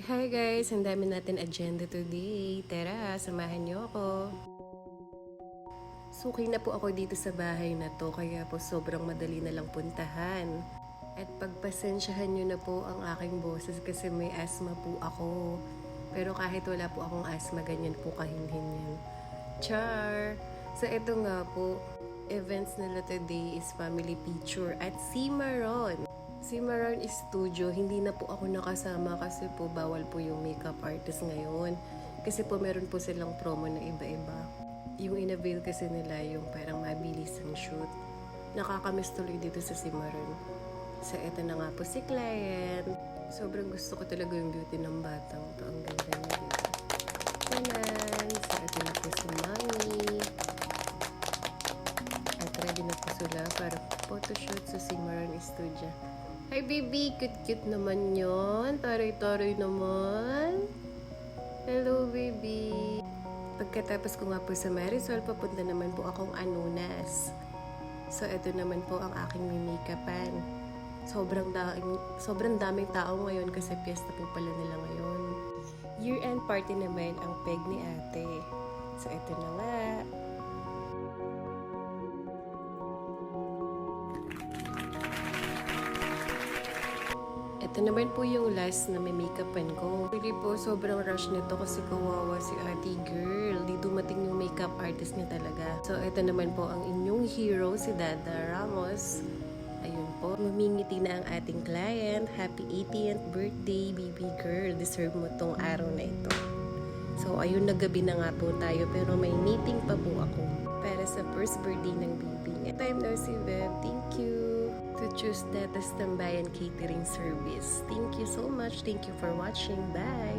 Hi guys! Ang dami natin agenda today. Tara, samahan niyo ako. Suki na po ako dito sa bahay na to, kaya po sobrang madali na lang puntahan. At pagpasensyahan niyo na po ang aking boses kasi may asthma po ako. Pero kahit wala po akong asthma, ganyan po kahinhin yan. Char! So ito nga po, events nila today is family picture at Cimarron. Cimarron Studio, hindi na po ako nakasama kasi po bawal po yung makeup artist ngayon. Kasi po meron po silang promo na iba-iba. Yung in-avail kasi nila yung parang mabilis ang shoot. Nakakamiss tuloy dito sa Cimarron. So ito na nga po si client. Sobrang gusto ko talaga yung beauty ng batang to. Ang ganda niya dito. Tanan! So ito na po si Mami. At ready na po sila para photoshoot sa Cimarron Studio. Hi baby, cute-cute naman yon. Taray-taray naman. Hello baby. Pagkatapos ko nga po sa Marisol, papunta naman po akong Anunas. So ito naman po ang aking mimikapan. Sobrang daming tao ngayon kasi piyesta po pala nila ngayon. Year-end party naman ang peg ni ate. So ito na nga. Ito naman po yung last na may make-upan ko. Really po, sobrang rush nito kasi kawawa si ate girl. Di dumating yung makeup artist niya talaga. So, ito naman po ang inyong hero, si Dada Ramos. Ayun po, mamingiti na ang ating client. Happy 80th birthday, baby girl. Deserve mo tong araw na ito. So, ayun, nagabi na nga po tayo pero may meeting pa po ako para sa first birthday ng baby niya. Time now si Beb. Thank you to choose Tata's Tambayan Catering Service. Thank you so much. Thank you for watching. Bye!